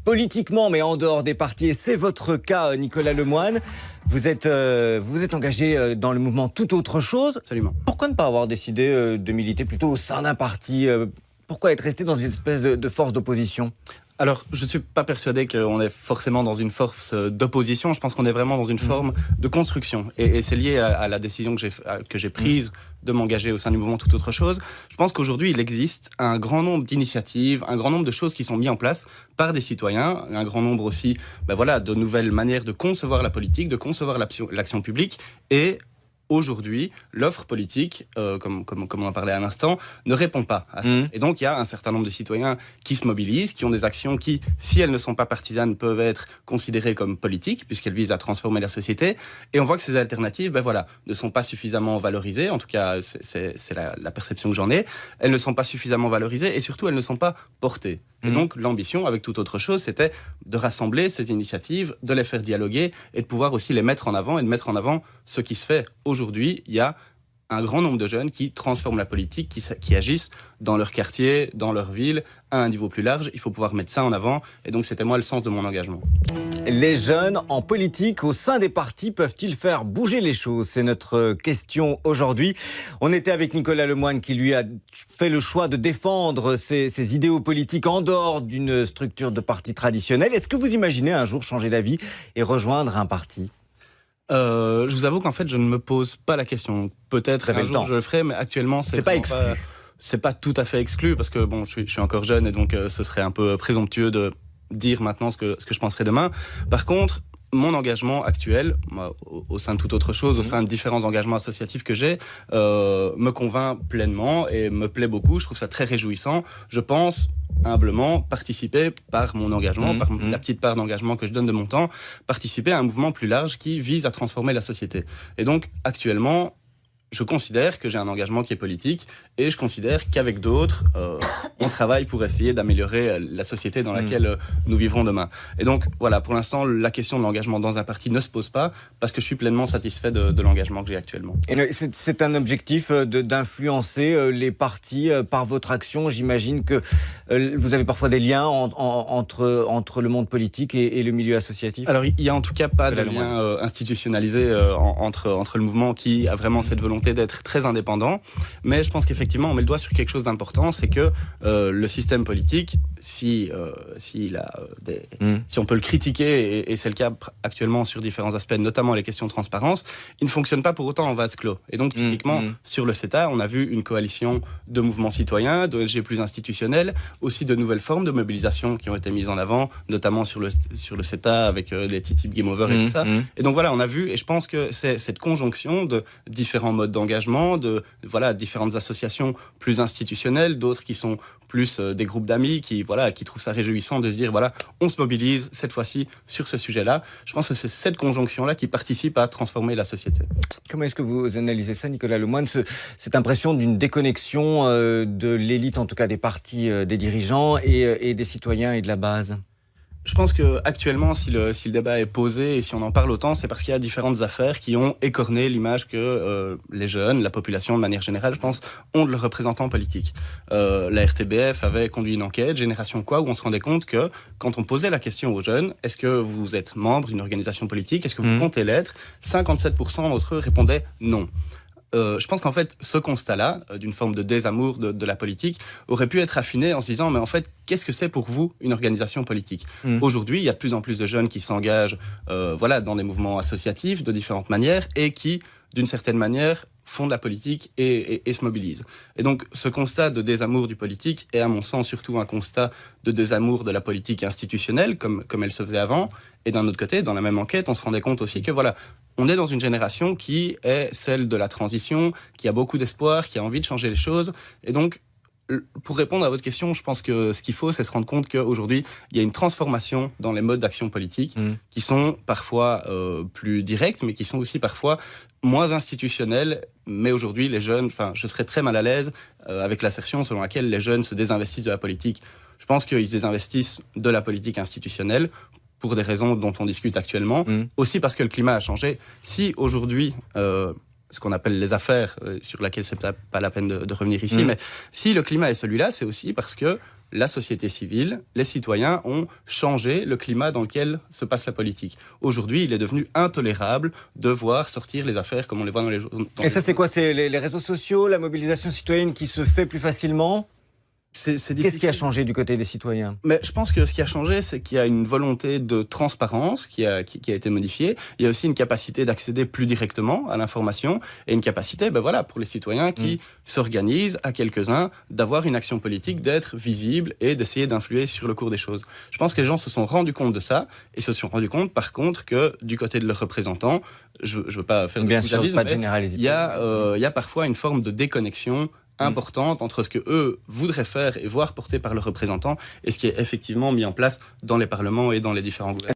politiquement, mais en dehors des partis. Et c'est votre cas, Nicolas Lemoine. Vous êtes engagé dans le mouvement Tout Autre Chose. Absolument. Pourquoi ne pas avoir décidé de militer plutôt au sein d'un parti Pourquoi être resté dans une espèce de force d'opposition ? Alors, je ne suis pas persuadé qu'on est forcément dans une force d'opposition. Je pense qu'on est vraiment dans une forme de construction. Et c'est lié à la décision que j'ai prise de m'engager au sein du mouvement Tout Autre Chose. Je pense qu'aujourd'hui, il existe un grand nombre d'initiatives, un grand nombre de choses qui sont mises en place par des citoyens, un grand nombre aussi de nouvelles manières de concevoir la politique, de concevoir l'action publique. Et aujourd'hui, l'offre politique, comme on en parlait à l'instant, ne répond pas à ça. Et donc, il y a un certain nombre de citoyens qui se mobilisent, qui ont des actions qui, si elles ne sont pas partisanes, peuvent être considérées comme politiques, puisqu'elles visent à transformer la société. Et on voit que ces alternatives, ne sont pas suffisamment valorisées. En tout cas, c'est la perception que j'en ai. Elles ne sont pas suffisamment valorisées et surtout, elles ne sont pas portées. Et donc, l'ambition, avec Toute Autre Chose, c'était de rassembler ces initiatives, de les faire dialoguer et de pouvoir aussi les mettre en avant et de mettre en avant ce qui se fait aujourd'hui. Il y a un grand nombre de jeunes qui transforment la politique, qui agissent dans leur quartier, dans leur ville, à un niveau plus large. Il faut pouvoir mettre ça en avant. Et donc, c'était moi le sens de mon engagement. Les jeunes en politique au sein des partis peuvent-ils faire bouger les choses ? C'est notre question aujourd'hui. On était avec Nicolas Lemoine qui lui a fait le choix de défendre ses idéaux politiques en dehors d'une structure de parti traditionnelle. Est-ce que vous imaginez un jour changer d'avis et rejoindre un parti ? Je vous avoue qu'en fait, je ne me pose pas la question. Peut-être un jour je le ferai, mais actuellement, c'est pas exclu. C'est pas tout à fait exclu parce que je suis encore jeune et donc ce serait un peu présomptueux de dire maintenant ce que je penserai demain. Par contre, mon engagement actuel, au sein de Toute Autre Chose, au sein de différents engagements associatifs que j'ai, me convainc pleinement et me plaît beaucoup. Je trouve ça très réjouissant. Je pense humblement participer par mon engagement, par la petite part d'engagement que je donne de mon temps, participer à un mouvement plus large qui vise à transformer la société. Et donc, actuellement, je considère que j'ai un engagement qui est politique et je considère qu'avec d'autres, on travaille pour essayer d'améliorer la société dans laquelle nous vivrons demain. Et donc, voilà, pour l'instant, la question de l'engagement dans un parti ne se pose pas parce que je suis pleinement satisfait de l'engagement que j'ai actuellement. Et c'est un objectif d'influencer les partis par votre action. J'imagine que vous avez parfois des liens entre le monde politique et le milieu associatif. Alors, il n'y a en tout cas pas de lien institutionnalisé entre le mouvement qui a vraiment cette volonté d'être très indépendant, mais je pense qu'effectivement on met le doigt sur quelque chose d'important, c'est que le système politique, si on peut le critiquer, et c'est le cas actuellement sur différents aspects, notamment les questions de transparence, il ne fonctionne pas pour autant en vase clos. Et donc typiquement sur le CETA, on a vu une coalition de mouvements citoyens, d'ONG plus institutionnels, aussi de nouvelles formes de mobilisation qui ont été mises en avant, notamment sur le CETA avec les TTIP Game Over et tout ça. Et donc voilà, on a vu, et je pense que c'est cette conjonction de différents modes d'engagement, de différentes associations plus institutionnelles, d'autres qui sont plus des groupes d'amis qui trouvent ça réjouissant de se dire on se mobilise cette fois-ci sur ce sujet-là. Je pense que c'est cette conjonction-là qui participe à transformer la société. Comment est-ce que vous analysez ça, Nicolas Lemoine, cette impression d'une déconnexion de l'élite, en tout cas des partis, des dirigeants et des citoyens et de la base ? Je pense qu'actuellement, si le débat est posé et si on en parle autant, c'est parce qu'il y a différentes affaires qui ont écorné l'image que les jeunes, la population de manière générale, je pense, ont de leurs représentants politiques. La RTBF avait conduit une enquête, Génération Quoi, où on se rendait compte que quand on posait la question aux jeunes, est-ce que vous êtes membre d'une organisation politique, est-ce que vous comptez l'être, 57% d'entre eux répondaient non. Je pense qu'en fait, ce constat-là, d'une forme de désamour de la politique, aurait pu être affiné en se disant, mais en fait, qu'est-ce que c'est pour vous une organisation politique ? Aujourd'hui, il y a de plus en plus de jeunes qui s'engagent dans des mouvements associatifs de différentes manières et qui, d'une certaine manière, font de la politique et se mobilisent. Et donc, ce constat de désamour du politique est, à mon sens, surtout un constat de désamour de la politique institutionnelle, comme elle se faisait avant. Et d'un autre côté, dans la même enquête, on se rendait compte aussi que on est dans une génération qui est celle de la transition, qui a beaucoup d'espoir, qui a envie de changer les choses. Et donc, pour répondre à votre question, je pense que ce qu'il faut, c'est se rendre compte qu'aujourd'hui, il y a une transformation dans les modes d'action politique qui sont parfois plus directs, mais qui sont aussi parfois moins institutionnels. Mais aujourd'hui, les jeunes, je serais très mal à l'aise avec l'assertion selon laquelle les jeunes se désinvestissent de la politique. Je pense qu'ils se désinvestissent de la politique institutionnelle pour des raisons dont on discute actuellement, aussi parce que le climat a changé. Si aujourd'hui, ce qu'on appelle les affaires, sur laquelle c'est pas la peine de revenir ici, mais si le climat est celui-là, c'est aussi parce que la société civile, les citoyens ont changé le climat dans lequel se passe la politique. Aujourd'hui, il est devenu intolérable de voir sortir les affaires comme on les voit dans les journaux. Et ça, c'est quoi? C'est les réseaux sociaux, la mobilisation citoyenne qui se fait plus facilement? Qu'est-ce qui a changé du côté des citoyens? Mais je pense que ce qui a changé, c'est qu'il y a une volonté de transparence qui a été modifiée. Il y a aussi une capacité d'accéder plus directement à l'information et une capacité, pour les citoyens qui s'organisent à quelques-uns, d'avoir une action politique, d'être visible et d'essayer d'influer sur le cours des choses. Je pense que les gens se sont rendus compte de ça et se sont rendus compte, par contre, que du côté de leurs représentants, je veux pas faire de généralisme, pas de généraliser. Il y a parfois une forme de déconnexion importante entre ce que eux voudraient faire et voir porté par leurs représentants et ce qui est effectivement mis en place dans les parlements et dans les différents gouvernements.